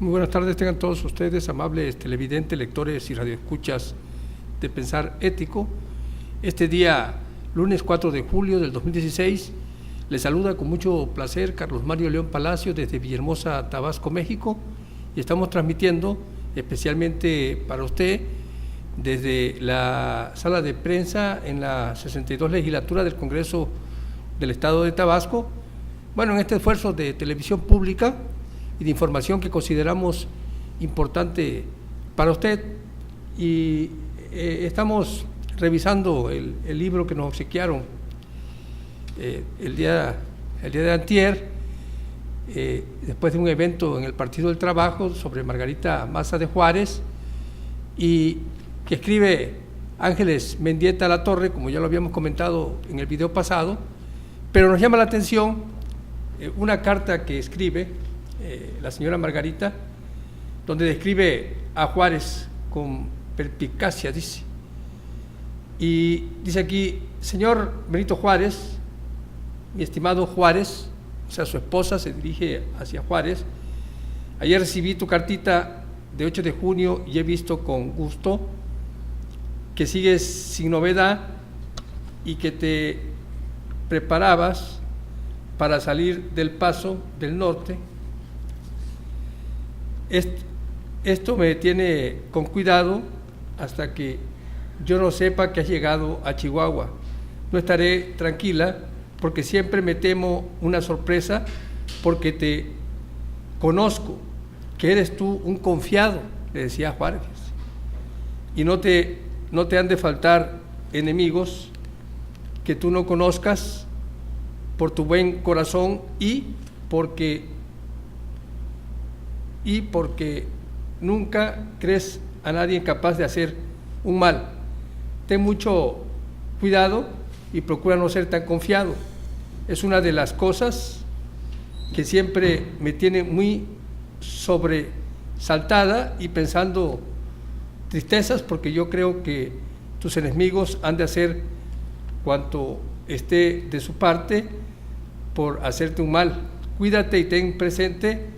Muy buenas tardes, tengan todos ustedes, amables televidentes, lectores y radioescuchas de Pensar Ético. Este día, lunes 4 de julio del 2016, les saluda con mucho placer Carlos Mario León Palacio desde Villahermosa, Tabasco, México, y estamos transmitiendo especialmente para usted desde la sala de prensa en la 62 legislatura del Congreso del Estado de Tabasco. Bueno, en este esfuerzo de televisión pública y de información que consideramos importante para usted, y estamos revisando el libro que nos obsequiaron el día de antier, después de un evento en el Partido del Trabajo sobre Margarita Maza de Juárez, y que escribe Ángeles Mendieta Latorre, como ya lo habíamos comentado en el video pasado, pero nos llama la atención una carta que escribe la señora Margarita, donde describe a Juárez con perspicacia, dice, y dice aquí: señor Benito Juárez, mi estimado Juárez, o sea, su esposa se dirige hacia Juárez, ayer recibí tu cartita de 8 de junio y he visto con gusto que sigues sin novedad y que te preparabas para salir del Paso del Norte. Esto me tiene con cuidado hasta que yo no sepa que has llegado a Chihuahua. No estaré tranquila porque siempre me temo una sorpresa, porque te conozco, que eres tú un confiado, le decía Juárez, y no te han de faltar enemigos que tú no conozcas por tu buen corazón y porque nunca crees a nadie capaz de hacer un mal. Ten mucho cuidado y procura no ser tan confiado. Es una de las cosas que siempre me tiene muy sobresaltada y pensando tristezas, porque yo creo que tus enemigos han de hacer cuanto esté de su parte por hacerte un mal. Cuídate y ten presente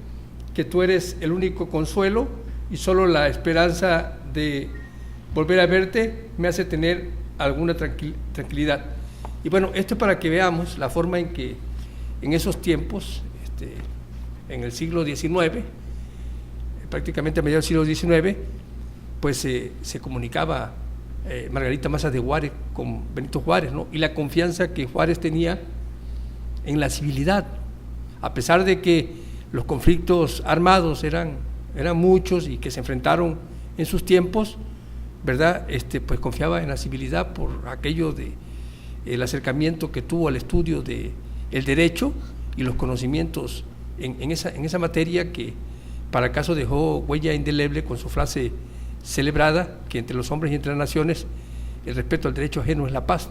que tú eres el único consuelo, y solo la esperanza de volver a verte me hace tener alguna tranquilidad. Y bueno, esto es para que veamos la forma en que en esos tiempos, en el siglo XIX, prácticamente a mediados del siglo XIX, pues se comunicaba Margarita Maza de Juárez con Benito Juárez, ¿no? Y la confianza que Juárez tenía en la civilidad, a pesar de que los conflictos armados eran muchos y que se enfrentaron en sus tiempos, ¿verdad? Pues confiaba en la civilidad por aquello de el acercamiento que tuvo al estudio de el derecho y los conocimientos en esa materia, que para el caso dejó huella indeleble con su frase celebrada, que entre los hombres y entre las naciones el respeto al derecho ajeno es la paz.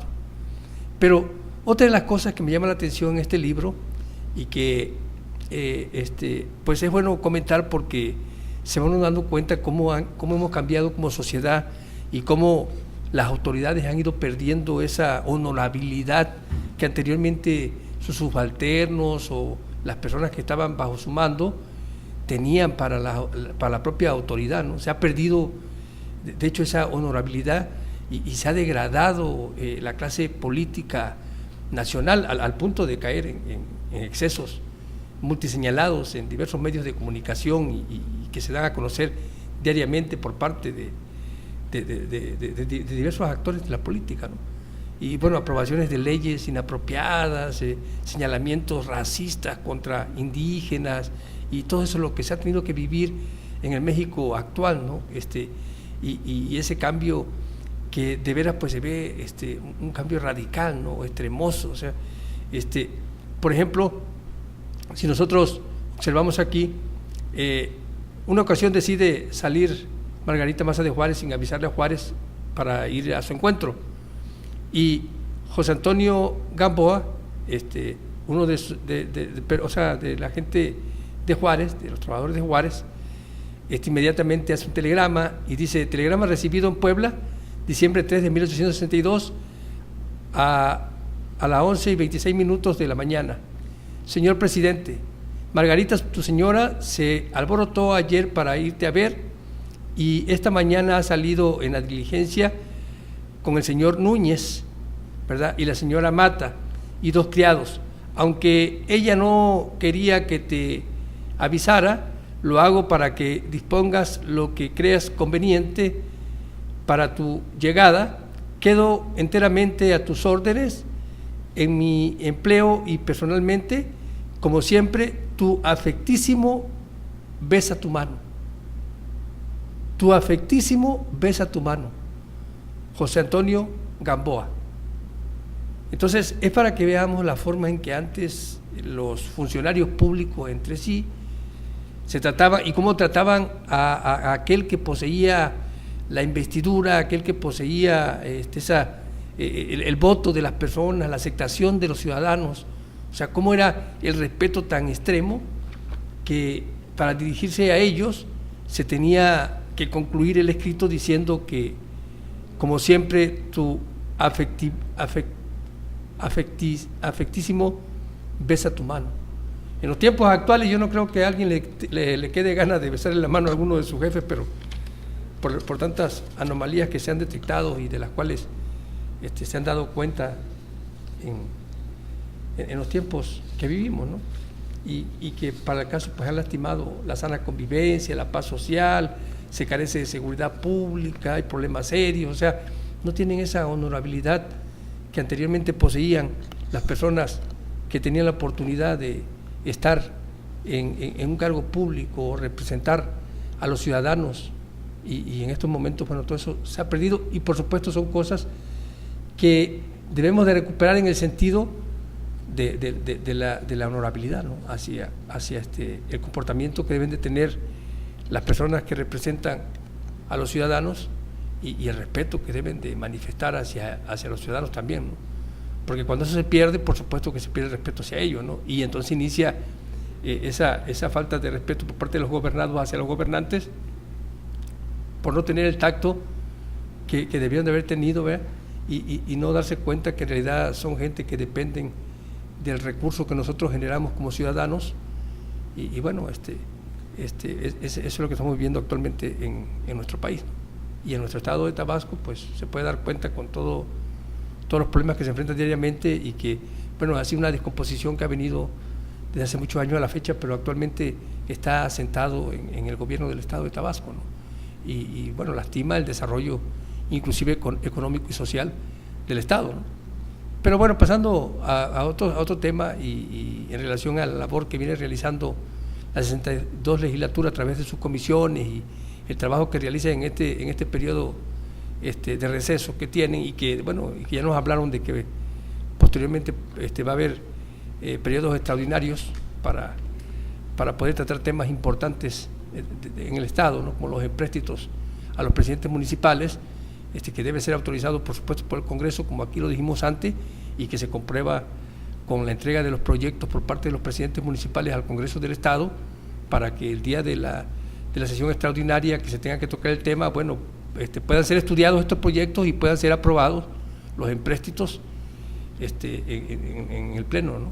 Pero otra de las cosas que me llama la atención en este libro, y que pues es bueno comentar, porque se van dando cuenta cómo hemos cambiado como sociedad y cómo las autoridades han ido perdiendo esa honorabilidad que anteriormente sus subalternos o las personas que estaban bajo su mando tenían para la propia autoridad, ¿no? Se ha perdido, de hecho, esa honorabilidad y se ha degradado la clase política nacional al punto de caer en excesos multiseñalados en diversos medios de comunicación y que se dan a conocer diariamente por parte de diversos actores de la política, ¿no? Y bueno, aprobaciones de leyes inapropiadas, señalamientos racistas contra indígenas, y todo eso es lo que se ha tenido que vivir en el México actual, ¿no? Y ese cambio que de veras pues se ve un cambio radical, ¿no? Extremoso. O sea, por ejemplo, si nosotros observamos aquí, una ocasión decide salir Margarita Maza de Juárez sin avisarle a Juárez para ir a su encuentro, y José Antonio Gamboa, uno de la gente de Juárez, de los trabajadores de Juárez, inmediatamente hace un telegrama y dice: telegrama recibido en Puebla, diciembre 3 de 1862 a las 11:26 de la mañana. Señor presidente, Margarita, tu señora, se alborotó ayer para irte a ver y esta mañana ha salido en la diligencia con el señor Núñez, ¿verdad? Y la señora Mata y 2 criados. Aunque ella no quería que te avisara, lo hago para que dispongas lo que creas conveniente para tu llegada. Quedo enteramente a tus órdenes en mi empleo y personalmente, como siempre, tu afectísimo besa tu mano. Tu afectísimo besa tu mano. José Antonio Gamboa. Entonces, es para que veamos la forma en que antes los funcionarios públicos entre sí se trataban y cómo trataban a aquel que poseía la investidura, aquel que poseía el voto de las personas, la aceptación de los ciudadanos. O sea, cómo era el respeto tan extremo que para dirigirse a ellos se tenía que concluir el escrito diciendo que, como siempre, tu afectísimo besa tu mano. En los tiempos actuales yo no creo que a alguien le quede ganas de besarle la mano a alguno de sus jefes, pero por tantas anomalías que se han detectado y de las cuales se han dado cuenta en los tiempos que vivimos, ¿no? Y que para el caso pues han lastimado la sana convivencia, la paz social, se carece de seguridad pública, hay problemas serios, o sea, no tienen esa honorabilidad que anteriormente poseían las personas que tenían la oportunidad de estar en un cargo público o representar a los ciudadanos, y en estos momentos, bueno, todo eso se ha perdido, y por supuesto son cosas que debemos de recuperar en el sentido de la honorabilidad, ¿no? hacia el comportamiento que deben de tener las personas que representan a los ciudadanos y el respeto que deben de manifestar hacia los ciudadanos también, ¿no? Porque cuando eso se pierde, por supuesto que se pierde el respeto hacia ellos, ¿no? Y entonces inicia esa falta de respeto por parte de los gobernados hacia los gobernantes por no tener el tacto que debieron de haber tenido, ¿verdad? Y no darse cuenta que en realidad son gente que dependen del recurso que nosotros generamos como ciudadanos y bueno, eso es lo que estamos viviendo actualmente en nuestro país, ¿no? Y en nuestro estado de Tabasco pues se puede dar cuenta con todos los problemas que se enfrentan diariamente y que, bueno, ha sido una descomposición que ha venido desde hace muchos años a la fecha, pero actualmente está asentado en el gobierno del estado de Tabasco, ¿no? Y bueno, lastima el desarrollo inclusive económico y social del estado, ¿no? Pero bueno, pasando a otro tema y en relación a la labor que viene realizando la 62 legislatura a través de sus comisiones y el trabajo que realiza en este periodo de receso que tienen y que, bueno, que ya nos hablaron de que posteriormente va a haber periodos extraordinarios para poder tratar temas importantes en el Estado, ¿no? Como los empréstitos a los presidentes municipales, que debe ser autorizado por supuesto por el Congreso, como aquí lo dijimos antes, y que se comprueba con la entrega de los proyectos por parte de los presidentes municipales al Congreso del Estado, para que el día de la sesión extraordinaria que se tenga que tocar el tema, bueno, puedan ser estudiados estos proyectos y puedan ser aprobados los empréstitos en el Pleno, ¿no?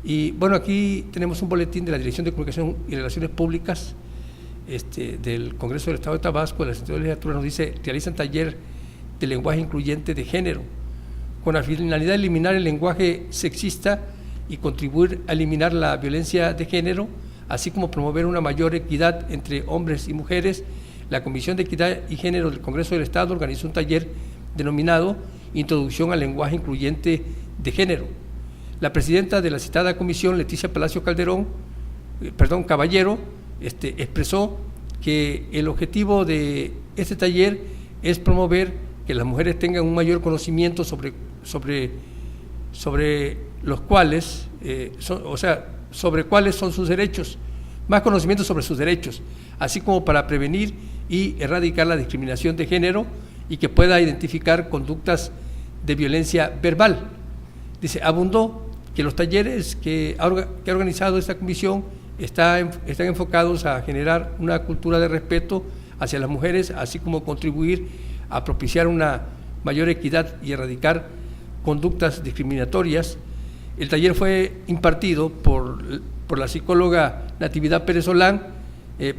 Y bueno, aquí tenemos un boletín de la Dirección de Comunicación y Relaciones Públicas del Congreso del Estado de Tabasco, de la 62 legislatura, nos dice: realizan taller de lenguaje incluyente de género, con la finalidad de eliminar el lenguaje sexista y contribuir a eliminar la violencia de género, así como promover una mayor equidad entre hombres y mujeres. La Comisión de Equidad y Género del Congreso del Estado organizó un taller denominado Introducción al lenguaje incluyente de género. La presidenta de la citada comisión, Leticia Palacio Caballero, expresó que el objetivo de este taller es promover que las mujeres tengan un mayor conocimiento sobre los cuales, sobre cuáles son sus derechos, más conocimiento sobre sus derechos, así como para prevenir y erradicar la discriminación de género y que pueda identificar conductas de violencia verbal. Dice, abundó que los talleres que ha organizado esta comisión están enfocados a generar una cultura de respeto hacia las mujeres, así como contribuir a propiciar una mayor equidad y erradicar conductas discriminatorias. El taller fue impartido por por la psicóloga Natividad Pérez Solán,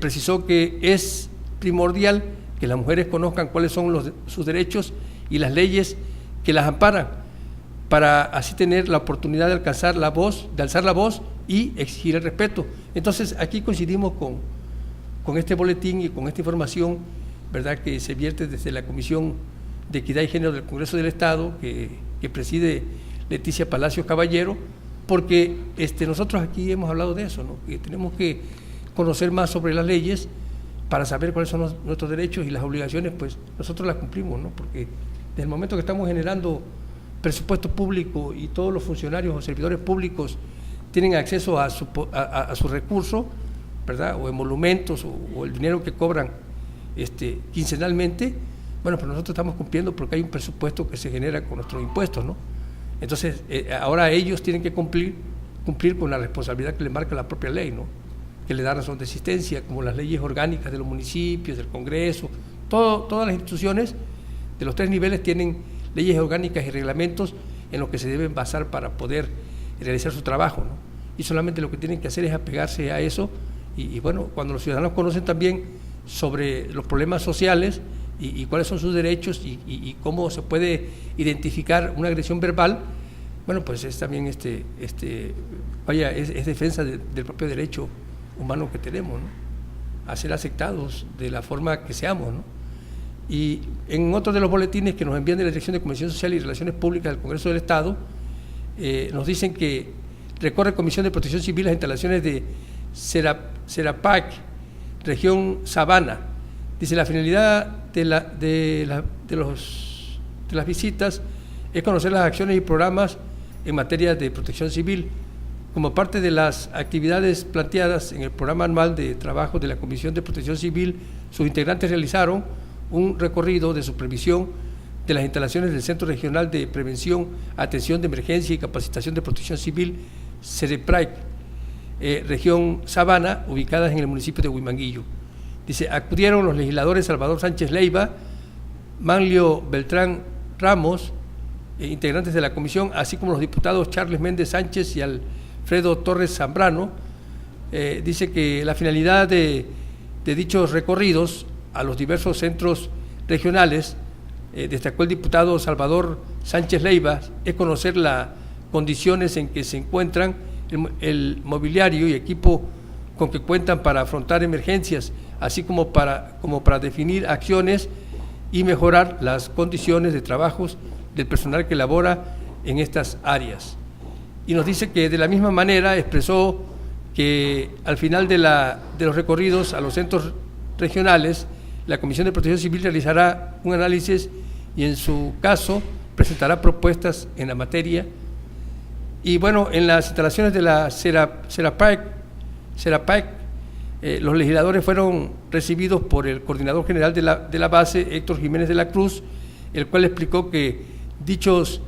precisó que es primordial que las mujeres conozcan cuáles son sus derechos y las leyes que las amparan, para así tener la oportunidad de alzar la voz y exigir el respeto. Entonces, aquí coincidimos con este boletín y con esta información, ¿verdad?, que se vierte desde la Comisión de Equidad y Género del Congreso del Estado, que preside Leticia Palacios Caballero, porque nosotros aquí hemos hablado de eso, ¿no?, que tenemos que conocer más sobre las leyes para saber cuáles son nuestros derechos, y las obligaciones, pues sus las cumplimos, ¿no?, porque desde el momento que estamos generando presupuesto público y todos los funcionarios o servidores públicos tienen acceso a su recurso, ¿verdad?, o emolumentos o el dinero que cobran quincenalmente, bueno, pues nosotros estamos cumpliendo porque hay un presupuesto que se genera con nuestros impuestos, ¿no? Entonces, ahora ellos tienen que cumplir con la responsabilidad que les marca la propia ley, ¿no?, que le da razón de existencia, como las leyes orgánicas de los municipios, del Congreso, todas las instituciones de los 3 niveles tienen leyes orgánicas y reglamentos en los que se deben basar para poder realizar su trabajo, ¿no? Y solamente lo que tienen que hacer es apegarse a eso, y bueno, cuando los ciudadanos conocen también sobre los problemas sociales y cuáles son sus derechos y cómo se puede identificar una agresión verbal, bueno, pues es también es defensa del propio derecho humano que tenemos, ¿no?, a ser aceptados de la forma que seamos, ¿no? Y en otro de los boletines que nos envían de la Dirección de Convención Social y Relaciones Públicas del Congreso del Estado, nos dicen que recorre Comisión de Protección Civil las instalaciones de Serapac, región Sabana. Dice, la finalidad de las visitas es conocer las acciones y programas en materia de protección civil. Como parte de las actividades planteadas en el programa anual de trabajo de la Comisión de Protección Civil, sus integrantes realizaron un recorrido de supervisión de las instalaciones del Centro Regional de Prevención, Atención de Emergencia y Capacitación de Protección Civil, CEREPRAIC, región Sabana, ubicadas en el municipio de Huimanguillo. Dice, acudieron los legisladores Salvador Sánchez Leiva, Manlio Beltrán Ramos, integrantes de la comisión, así como los diputados Charles Méndez Sánchez y Alfredo Torres Zambrano. Dice que la finalidad de dichos recorridos a los diversos centros regionales, destacó el diputado Salvador Sánchez Leiva, es conocer las condiciones en que se encuentran el mobiliario y equipo con que cuentan para afrontar emergencias, así como para definir acciones y mejorar las condiciones de trabajos del personal que labora en estas áreas. Y nos dice que de la misma manera expresó que al final de los recorridos a los centros regionales, la Comisión de Protección Civil realizará un análisis y en su caso presentará propuestas en la materia. Y bueno, en las instalaciones de la CERAPAC, los legisladores fueron recibidos por el coordinador general de la base, Héctor Jiménez de la Cruz, el cual explicó que dichos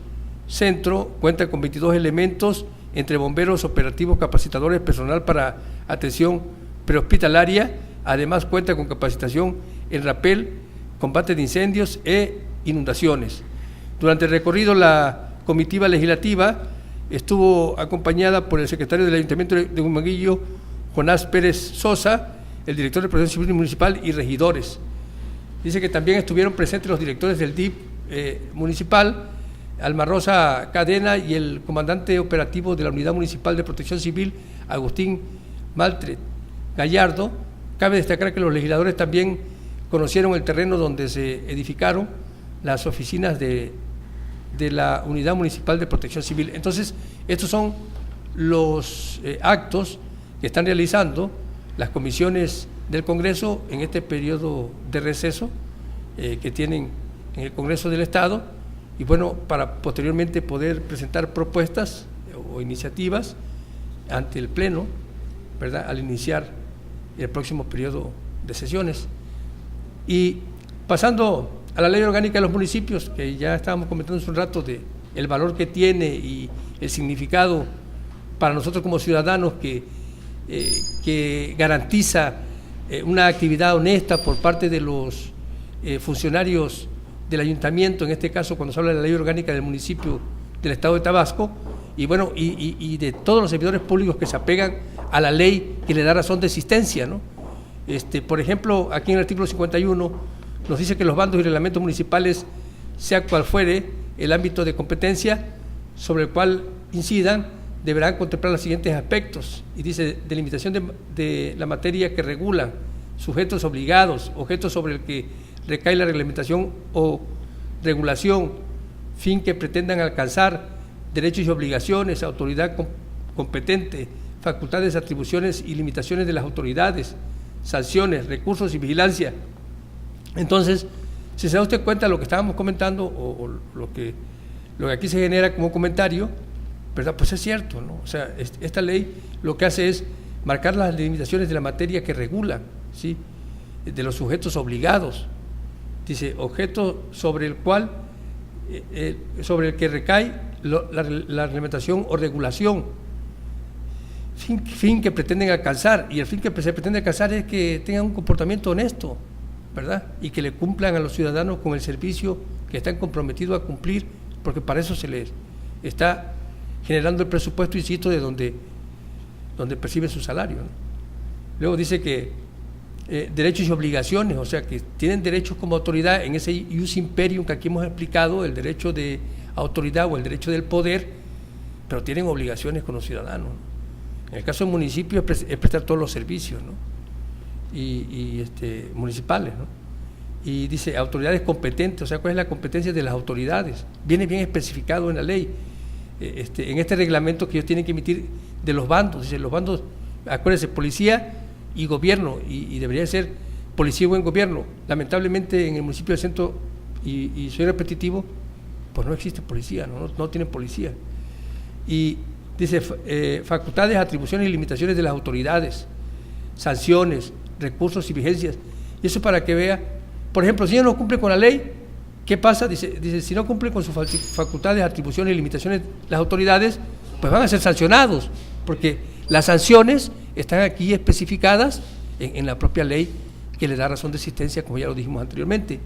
centro cuenta con 22 elementos, entre bomberos, operativos, capacitadores, personal para atención prehospitalaria. Además cuenta con capacitación en rapel, combate de incendios e inundaciones. Durante el recorrido, la comitiva legislativa estuvo acompañada por el secretario del Ayuntamiento de Huimanguillo, Jonás Pérez Sosa, el director de Protección Civil Municipal y regidores. Dice que también estuvieron presentes los directores del DIP municipal, Alma Rosa Cadena, y el comandante operativo de la Unidad Municipal de Protección Civil, Agustín Maltret Gallardo. Cabe destacar que los legisladores también conocieron el terreno donde se edificaron las oficinas de la Unidad Municipal de Protección Civil. Entonces, estos son los actos que están realizando las comisiones del Congreso en este periodo de receso que tienen en el Congreso del Estado, y bueno, para posteriormente poder presentar propuestas o iniciativas ante el Pleno, ¿verdad?, al iniciar el próximo periodo de sesiones. Y pasando a la Ley Orgánica de los Municipios, que ya estábamos comentando hace un rato de el valor que tiene y el significado para nosotros como ciudadanos que garantiza una actividad honesta por parte de los funcionarios del ayuntamiento, en este caso cuando se habla de la Ley Orgánica del Municipio del Estado de Tabasco. y bueno, y de todos los servidores públicos que se apegan a la ley que le da razón de existencia, ¿no? Por ejemplo, aquí en el artículo 51 nos dice que los bandos y reglamentos municipales, sea cual fuere el ámbito de competencia sobre el cual incidan, deberán contemplar los siguientes aspectos, y dice: delimitación de la materia que regulan, sujetos obligados, objetos sobre el que recae la reglamentación o regulación, fin que pretendan alcanzar, derechos y obligaciones, autoridad competente, facultades, atribuciones y limitaciones de las autoridades, sanciones, recursos y vigilancia. Entonces, si se da usted cuenta de lo que estábamos comentando o lo que aquí se genera como comentario, ¿verdad? Pues es cierto, ¿no? O sea, esta ley lo que hace es marcar las limitaciones de la materia que regula, ¿sí? De los sujetos obligados. Dice: objeto sobre el cual, sobre el que recae la reglamentación o regulación, fin que pretenden alcanzar, y el fin que se pretende alcanzar es que tengan un comportamiento honesto, ¿verdad? Y que le cumplan a los ciudadanos con el servicio que están comprometidos a cumplir, porque para eso se les está generando el presupuesto, insisto, de donde perciben su salario, ¿no? Luego dice que derechos y obligaciones, o sea, que tienen derechos como autoridad en ese ius imperium que aquí hemos explicado, el derecho de autoridad o el derecho del poder, pero tienen obligaciones con los ciudadanos, ¿no? En el caso del municipio es prestar todos los servicios, ¿no? Municipales, ¿no? Y dice autoridades competentes, o sea, ¿cuál es la competencia de las autoridades? Viene bien especificado en la ley, en este reglamento que ellos tienen que emitir de los bandos. Dice: los bandos, acuérdense, policía y gobierno, y debería ser policía y buen gobierno. Lamentablemente en el municipio del centro, y soy repetitivo, pues no existe policía, no tienen policía. Y dice facultades, atribuciones y limitaciones de las autoridades, sanciones, recursos y vigencias. Y eso para que vea, por ejemplo, si ellos no cumplen con la ley, ¿qué pasa? Dice si no cumplen con sus facultades, atribuciones y limitaciones las autoridades, pues van a ser sancionados, porque las sanciones están aquí especificadas en la propia ley que le da razón de existencia, como ya lo dijimos anteriormente.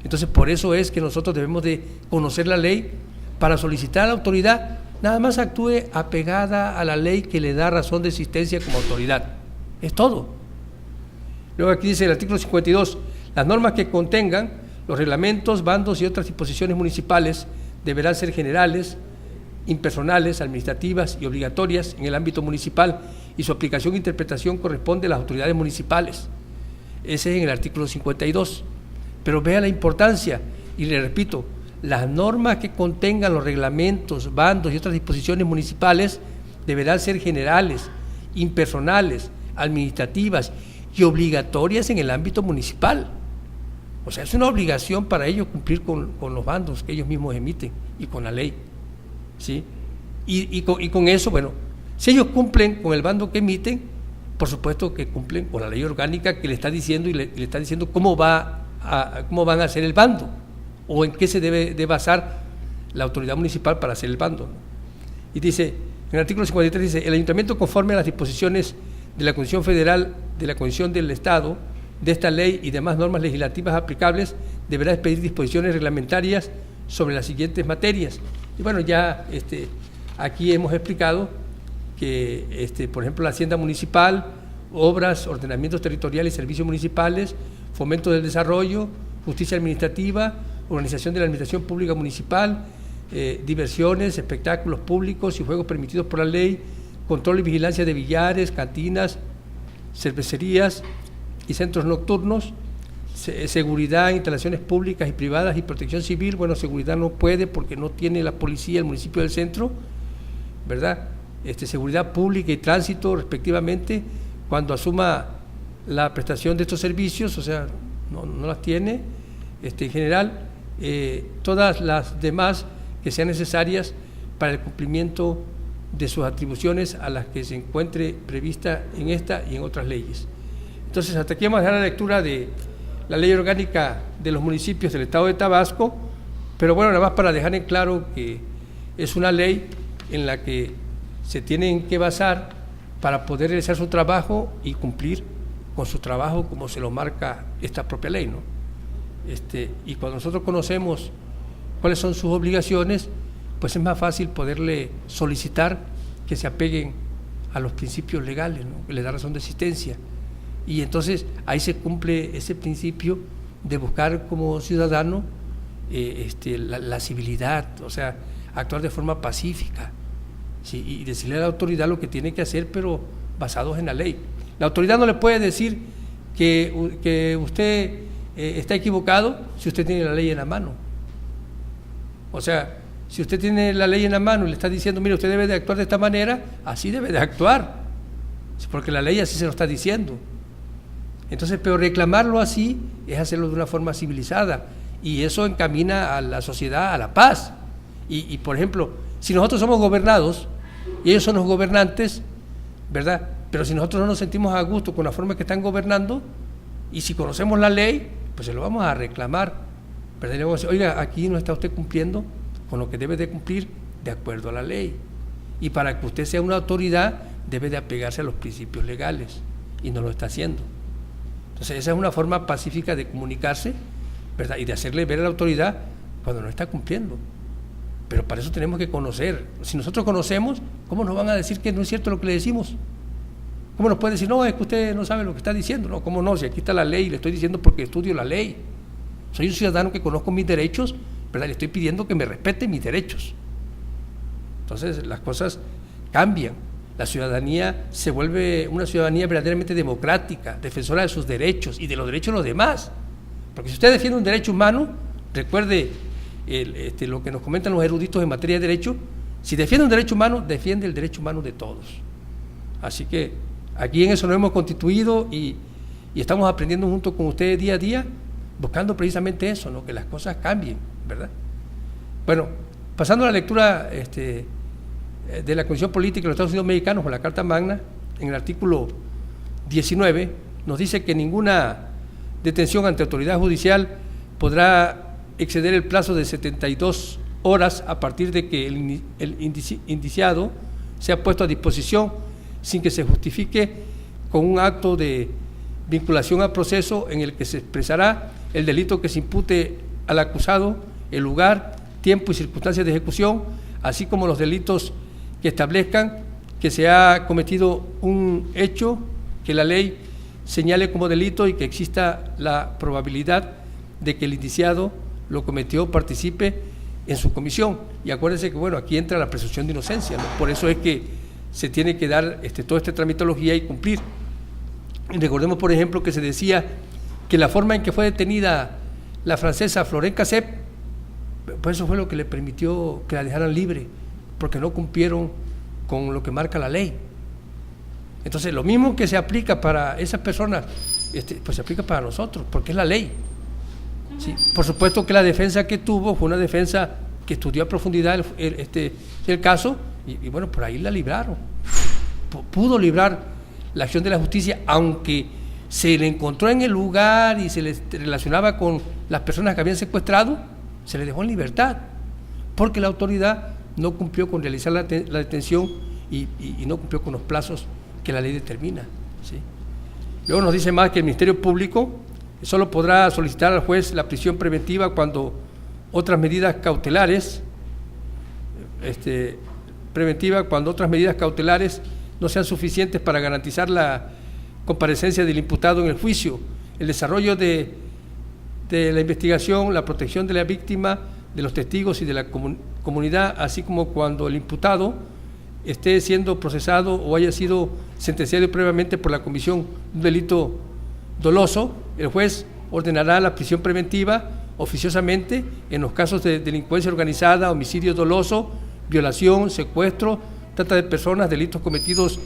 Entonces, por eso es que nosotros debemos de conocer la ley para solicitar a la autoridad, nada más actúe apegada a la ley que le da razón de existencia como autoridad. Es todo. Luego aquí dice el artículo 52, las normas que contengan los reglamentos, bandos y otras disposiciones municipales deberán ser generales, impersonales, administrativas y obligatorias en el ámbito municipal, y su aplicación e interpretación corresponde a las autoridades municipales. Ese es en el artículo 52. Pero vea la importancia, y le repito, las normas que contengan los reglamentos, bandos y otras disposiciones municipales deberán ser generales, impersonales, administrativas y obligatorias en el ámbito municipal. O sea, es una obligación para ellos cumplir con los bandos que ellos mismos emiten y con la ley, ¿sí? Y con eso, bueno, si ellos cumplen con el bando que emiten, por supuesto que cumplen con la ley orgánica que le está diciendo y le está diciendo cómo van a hacer el bando o en qué se debe de basar la autoridad municipal para hacer el bando, ¿no? Y dice, en el artículo 53 dice: el ayuntamiento, conforme a las disposiciones de la Constitución Federal, de la Constitución del Estado, de esta ley y demás normas legislativas aplicables, deberá expedir disposiciones reglamentarias sobre las siguientes materias. Y bueno, ya aquí hemos explicado que, por ejemplo, la hacienda municipal, obras, ordenamientos territoriales y servicios municipales, fomento del desarrollo, justicia administrativa, organización de la administración pública municipal, diversiones, espectáculos públicos y juegos permitidos por la ley, control y vigilancia de billares, cantinas, cervecerías y centros nocturnos, seguridad, instalaciones públicas y privadas y protección civil. Bueno, seguridad no puede porque no tiene la policía el municipio del centro, ¿verdad? Seguridad pública y tránsito respectivamente, cuando asuma la prestación de estos servicios, o sea, no las tiene, en general, todas las demás que sean necesarias para el cumplimiento de sus atribuciones a las que se encuentre prevista en esta y en otras leyes. Entonces, hasta aquí vamos a dejar la lectura de la Ley Orgánica de los Municipios del Estado de Tabasco, pero bueno, nada más para dejar en claro que es una ley en la que se tienen que basar para poder realizar su trabajo y cumplir con su trabajo como se lo marca esta propia ley, ¿no? Y cuando nosotros conocemos cuáles son sus obligaciones, pues es más fácil poderle solicitar que se apeguen a los principios legales, ¿no? Que le da razón de existencia. Y entonces ahí se cumple ese principio de buscar como ciudadano la civilidad, o sea, actuar de forma pacífica, ¿sí? Y decirle a la autoridad lo que tiene que hacer, pero basados en la ley. La autoridad no le puede decir que usted está equivocado si usted tiene la ley en la mano. O sea, si usted tiene la ley en la mano y le está diciendo, mire, usted debe de actuar de esta manera, así debe de actuar, porque la ley así se lo está diciendo. Entonces, pero reclamarlo así es hacerlo de una forma civilizada, y eso encamina a la sociedad a la paz. Y por ejemplo, si nosotros somos gobernados y ellos son los gobernantes, ¿verdad? Pero si nosotros no nos sentimos a gusto con la forma que están gobernando, y si conocemos la ley, pues se lo vamos a reclamar, ¿verdad? Y le vamos a decir, oiga, aquí no está usted cumpliendo con lo que debe de cumplir de acuerdo a la ley. Y para que usted sea una autoridad, debe de apegarse a los principios legales, y no lo está haciendo. Entonces, esa es una forma pacífica de comunicarse, ¿verdad? Y de hacerle ver a la autoridad cuando no está cumpliendo. Pero para eso tenemos que conocer. Si nosotros conocemos, ¿cómo nos van a decir que no es cierto lo que le decimos? ¿Cómo nos puede decir, no, es que usted no sabe lo que está diciendo? No, ¿cómo no? Si aquí está la ley, le estoy diciendo porque estudio la ley. Soy un ciudadano que conozco mis derechos, ¿verdad? Le estoy pidiendo que me respete mis derechos. Entonces, las cosas cambian. La ciudadanía se vuelve una ciudadanía verdaderamente democrática, defensora de sus derechos y de los derechos de los demás. Porque si usted defiende un derecho humano, recuerde lo que nos comentan los eruditos en materia de derecho, si defiende un derecho humano, defiende el derecho humano de todos. Así que aquí en eso nos hemos constituido y estamos aprendiendo junto con ustedes día a día, buscando precisamente eso, ¿no? Que las cosas cambien, ¿verdad? Bueno, pasando a la lectura de la Constitución Política de los Estados Unidos Mexicanos, o la Carta Magna, en el artículo 19, nos dice que ninguna detención ante autoridad judicial podrá exceder el plazo de 72 horas a partir de que el indiciado sea puesto a disposición sin que se justifique con un acto de vinculación al proceso en el que se expresará el delito que se impute al acusado, el lugar, tiempo y circunstancias de ejecución, así como los delitos que establezcan que se ha cometido un hecho que la ley señale como delito y que exista la probabilidad de que el indiciado lo cometió o participe en su comisión. Y acuérdense que, bueno, aquí entra la presunción de inocencia, ¿no? Por eso es que se tiene que dar toda esta tramitología y cumplir. Y recordemos, por ejemplo, que se decía que la forma en que fue detenida la francesa Florence Cassep, pues eso fue lo que le permitió que la dejaran libre, porque no cumplieron con lo que marca la ley. Entonces, lo mismo que se aplica para esas personas, pues se aplica para nosotros, porque es la ley. Sí, por supuesto que la defensa que tuvo fue una defensa que estudió a profundidad el caso, y bueno, por ahí la libraron. Pudo librar la acción de la justicia, aunque se le encontró en el lugar y se le relacionaba con las personas que habían secuestrado, se le dejó en libertad, porque la autoridad no cumplió con realizar la detención y no cumplió con los plazos que la ley determina, ¿sí? Luego nos dice más que el Ministerio Público solo podrá solicitar al juez la prisión preventiva cuando otras medidas cautelares no sean suficientes para garantizar la comparecencia del imputado en el juicio, el desarrollo de la investigación, la protección de la víctima, de los testigos y de la comunidad, así como cuando el imputado esté siendo procesado o haya sido sentenciado previamente por la comisión de un delito doloso. El juez ordenará la prisión preventiva oficiosamente en los casos de delincuencia organizada, homicidio doloso, violación, secuestro, trata de personas, delitos cometidos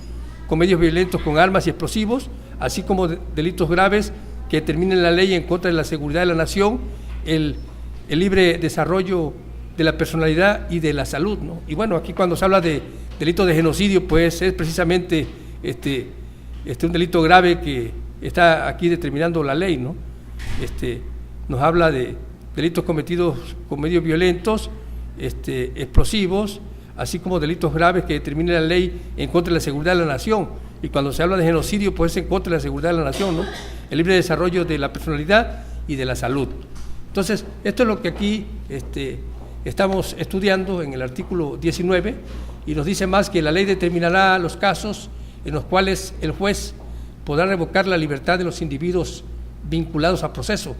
con medios violentos con armas y explosivos, así como delitos graves que determinen la ley en contra de la seguridad de la nación, el libre desarrollo de la personalidad y de la salud, ¿no? Y bueno, aquí cuando se habla de delito de genocidio, pues es precisamente un delito grave que está aquí determinando la ley, ¿no? Nos habla de delitos cometidos con medios violentos, explosivos, así como delitos graves que determine la ley en contra de la seguridad de la nación. Y cuando se habla de genocidio, pues es en contra de la seguridad de la nación, ¿no? El libre desarrollo de la personalidad y de la salud. Entonces, esto es lo que aquí estamos estudiando en el artículo 19 y nos dice más que la ley determinará los casos en los cuales el juez podrá revocar la libertad de los individuos vinculados a proceso.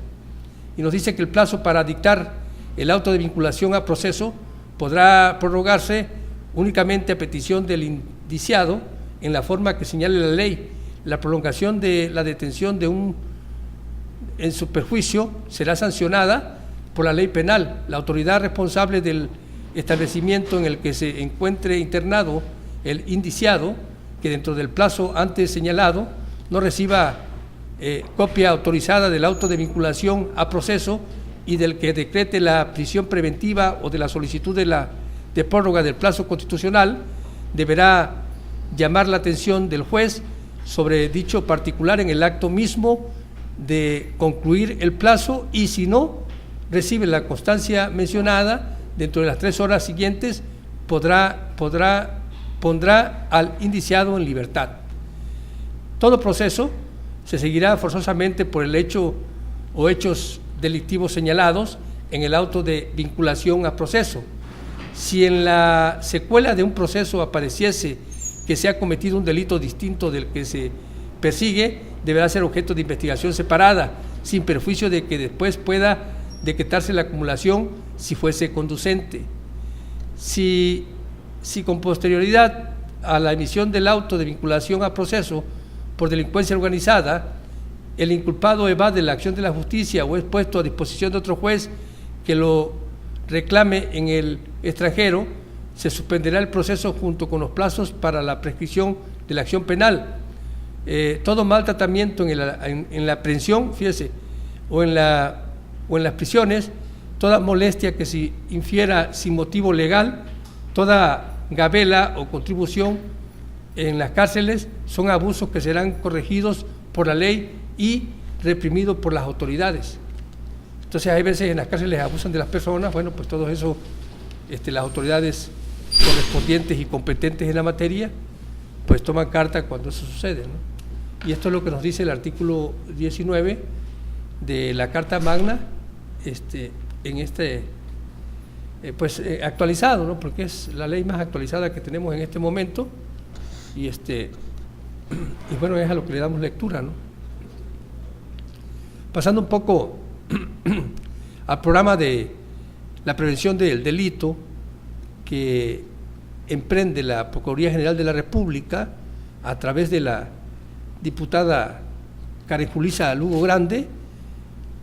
Y nos dice que el plazo para dictar el auto de vinculación a proceso podrá prorrogarse únicamente a petición del indiciado en la forma que señale la ley. La prolongación de la detención en su perjuicio será sancionada por la ley penal. La autoridad responsable del establecimiento en el que se encuentre internado el indiciado, que dentro del plazo antes señalado no reciba copia autorizada del auto de vinculación a proceso y del que decrete la prisión preventiva o de la solicitud de prórroga del plazo constitucional, deberá llamar la atención del juez sobre dicho particular en el acto mismo de concluir el plazo, y si no recibe la constancia mencionada dentro de las 3 horas siguientes, pondrá al indiciado en libertad. Todo proceso se seguirá forzosamente por el hecho o hechos delictivos señalados en el auto de vinculación a proceso. Si en la secuela de un proceso apareciese que se ha cometido un delito distinto del que se persigue, deberá ser objeto de investigación separada, sin perjuicio de que después pueda decretarse la acumulación si fuese conducente. Si con posterioridad a la emisión del auto de vinculación a proceso por delincuencia organizada, el inculpado evade la acción de la justicia o es puesto a disposición de otro juez que lo reclame en el extranjero, se suspenderá el proceso junto con los plazos para la prescripción de la acción penal. Todo maltratamiento en la aprehensión, fíjese, o en las prisiones, toda molestia que se infiera sin motivo legal, toda gabela o contribución en las cárceles son abusos que serán corregidos por la ley y reprimidos por las autoridades. Entonces hay veces en las cárceles abusan de las personas, bueno, pues todo eso las autoridades correspondientes y competentes en la materia pues toman carta cuando eso sucede, ¿no? Y esto es lo que nos dice el artículo 19 de la Carta Magna, actualizado, ¿no? Porque es la ley más actualizada que tenemos en este momento, y bueno, es a lo que le damos lectura, ¿no? Pasando un poco al programa de la prevención del delito que emprende la Procuraduría General de la República a través de la diputada Karen Julissa Lugo Grande,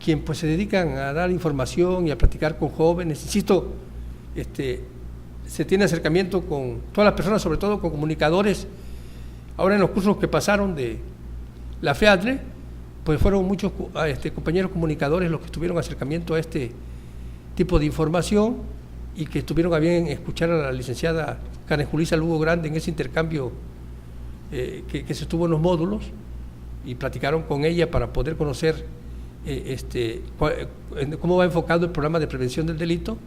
quien pues se dedican a dar información y a platicar con jóvenes. Insisto, se tiene acercamiento con todas las personas, sobre todo con comunicadores. Ahora en los cursos que pasaron de la FEADRE, pues fueron muchos compañeros comunicadores los que tuvieron acercamiento a este tipo de información y que estuvieron a bien escuchar a la licenciada Karen Julissa Lugo Grande en ese intercambio que se estuvo en los módulos, y platicaron con ella para poder conocer cómo va enfocado el programa de prevención del delito.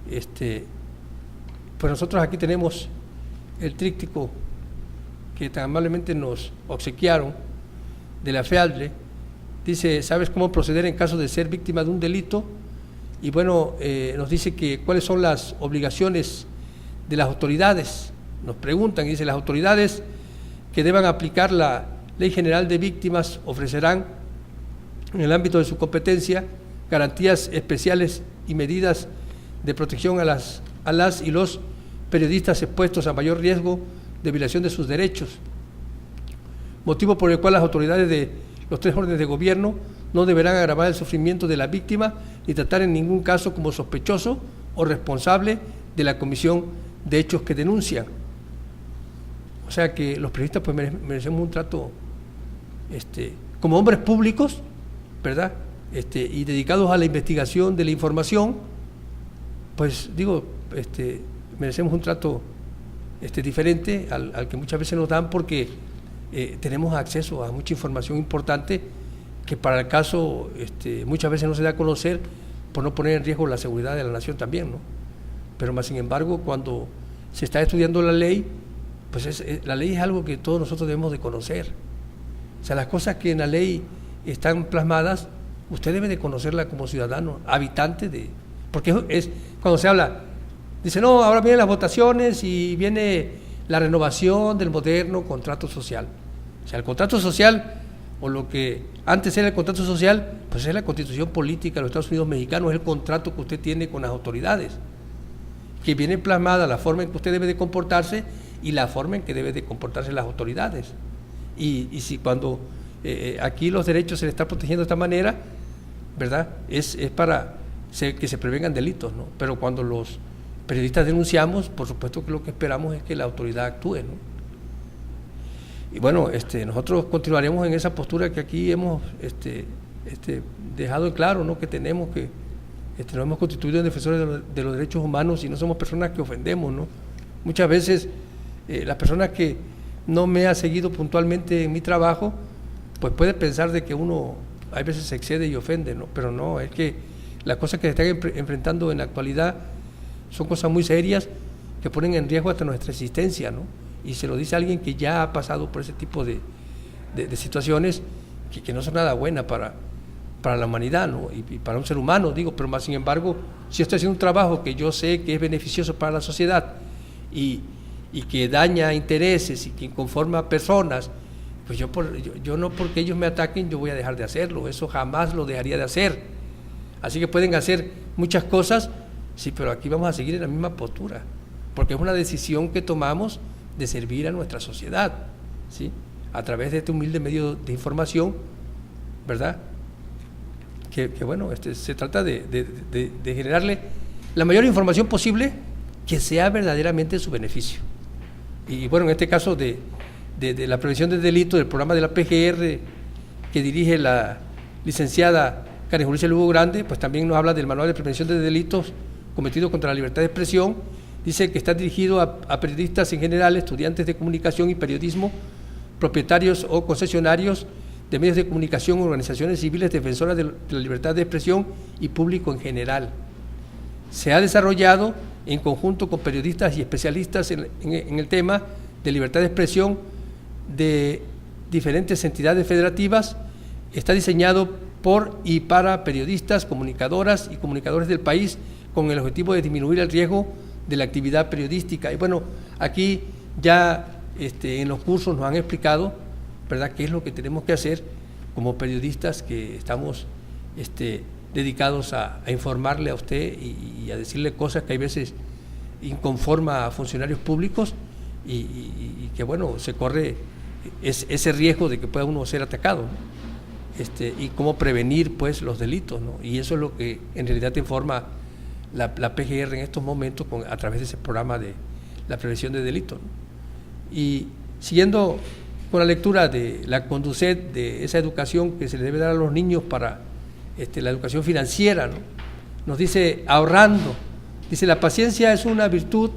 Pues nosotros aquí tenemos el tríptico que tan amablemente nos obsequiaron de la FEADRE. Dice: ¿sabes cómo proceder en caso de ser víctima de un delito? Y bueno, nos dice que cuáles son las obligaciones de las autoridades. Nos preguntan, y dice: las autoridades que deban aplicar la Ley General de Víctimas ofrecerán, en el ámbito de su competencia, garantías especiales y medidas de protección a las y los periodistas expuestos a mayor riesgo de violación de sus derechos, motivo por el cual las autoridades de los 3 órdenes de gobierno no deberán agravar el sufrimiento de la víctima ni tratar en ningún caso como sospechoso o responsable de la comisión de hechos que denuncian. O sea que los periodistas pues merecemos un trato como hombres públicos, ¿verdad? Y dedicados a la investigación de la información, pues digo, merecemos un trato diferente al que muchas veces nos dan, porque tenemos acceso a mucha información importante que para el caso muchas veces no se da a conocer por no poner en riesgo la seguridad de la nación también, ¿no? Pero más sin embargo, cuando se está estudiando la ley, pues la ley es algo que todos nosotros debemos de conocer. O sea, las cosas que en la ley están plasmadas, usted debe de conocerla como ciudadano, habitante de Porque es cuando se habla, dice, no, ahora vienen las votaciones y viene la renovación del moderno contrato social. O sea, el contrato social, o lo que antes era el contrato social, pues es la constitución política de los Estados Unidos mexicanos, es el contrato que usted tiene con las autoridades, que viene plasmada la forma en que usted debe de comportarse y la forma en que debe de comportarse las autoridades. Y si cuando aquí los derechos se les está protegiendo de esta manera, ¿verdad? Es para que se prevengan delitos, ¿no? Pero cuando los periodistas denunciamos, por supuesto que lo que esperamos es que la autoridad actúe, ¿no? Y bueno, nosotros continuaremos en esa postura que aquí hemos dejado en claro, ¿no? Que tenemos que nos hemos constituido en defensores de los derechos humanos y no somos personas que ofendemos, ¿no? Muchas veces las personas que no me han seguido puntualmente en mi trabajo, pues puede pensar de que uno a veces se excede y ofende, ¿no? Pero no, es que las cosas que se están enfrentando en la actualidad son cosas muy serias que ponen en riesgo hasta nuestra existencia, ¿no? Y se lo dice alguien que ya ha pasado por ese tipo de situaciones que no son nada buenas para la humanidad, ¿no? Y para un ser humano, digo, pero más sin embargo, si estoy haciendo un trabajo que yo sé que es beneficioso para la sociedad y que daña intereses y que inconforma a personas, pues yo no porque ellos me ataquen yo voy a dejar de hacerlo, eso jamás lo dejaría de hacer. Así que pueden hacer muchas cosas, sí, pero aquí vamos a seguir en la misma postura, porque es una decisión que tomamos de servir a nuestra sociedad, ¿sí? A través de este humilde medio de información, ¿verdad? Que bueno, se trata de generarle la mayor información posible que sea verdaderamente su beneficio. Y bueno, en este caso de la prevención del delito, del programa de la PGR que dirige la licenciada Karen Julicia Lugo Grande, pues también nos habla del manual de prevención de delitos cometidos contra la libertad de expresión. Dice que está dirigido a periodistas en general, estudiantes de comunicación y periodismo, propietarios o concesionarios de medios de comunicación, organizaciones civiles defensoras de la libertad de expresión y público en general. Se ha desarrollado en conjunto con periodistas y especialistas en el tema de libertad de expresión de diferentes entidades federativas. Está diseñado por y para periodistas, comunicadoras y comunicadores del país con el objetivo de disminuir el riesgo de la actividad periodística. Y bueno, aquí ya en los cursos nos han explicado, ¿verdad?, qué es lo que tenemos que hacer como periodistas que estamos dedicados a informarle a usted y a decirle cosas que hay veces inconforma a funcionarios públicos y que bueno, se corre ese riesgo de que pueda uno ser atacado, ¿no? Y cómo prevenir pues los delitos, ¿no? Y eso es lo que en realidad te informa la PGR en estos momentos a través de ese programa de la prevención de delitos, ¿no? Y siguiendo con la lectura de la Conducet, de esa educación que se le debe dar a los niños para la educación financiera, ¿no? Nos dice, ahorrando, dice, la paciencia es una virtud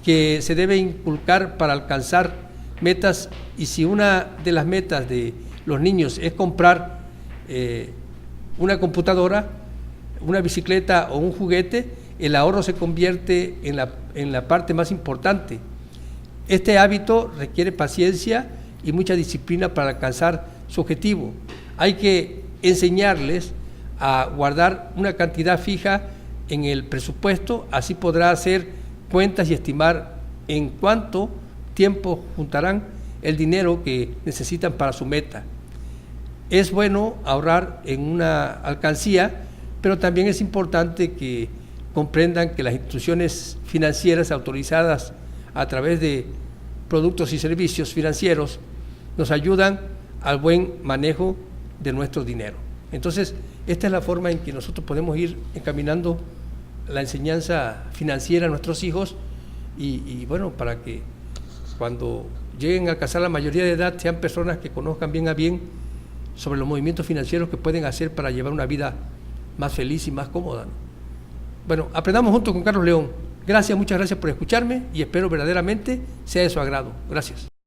que se debe inculcar para alcanzar metas, y si una de las metas de los niños es comprar una computadora, una bicicleta o un juguete, el ahorro se convierte en la parte más importante. Este hábito requiere paciencia y mucha disciplina para alcanzar su objetivo. Hay que enseñarles a guardar una cantidad fija en el presupuesto, así podrá hacer cuentas y estimar en cuánto tiempo juntarán el dinero que necesitan para su meta. Es bueno ahorrar en una alcancía, pero también es importante que comprendan que las instituciones financieras autorizadas a través de productos y servicios financieros nos ayudan al buen manejo de nuestro dinero. Entonces, esta es la forma en que nosotros podemos ir encaminando la enseñanza financiera a nuestros hijos y bueno, para que cuando lleguen a alcanzar la mayoría de edad sean personas que conozcan bien a bien sobre los movimientos financieros que pueden hacer para llevar una vida más feliz y más cómoda, ¿no? Bueno, aprendamos juntos con Carlos León. Gracias, muchas gracias por escucharme y espero verdaderamente sea de su agrado. Gracias.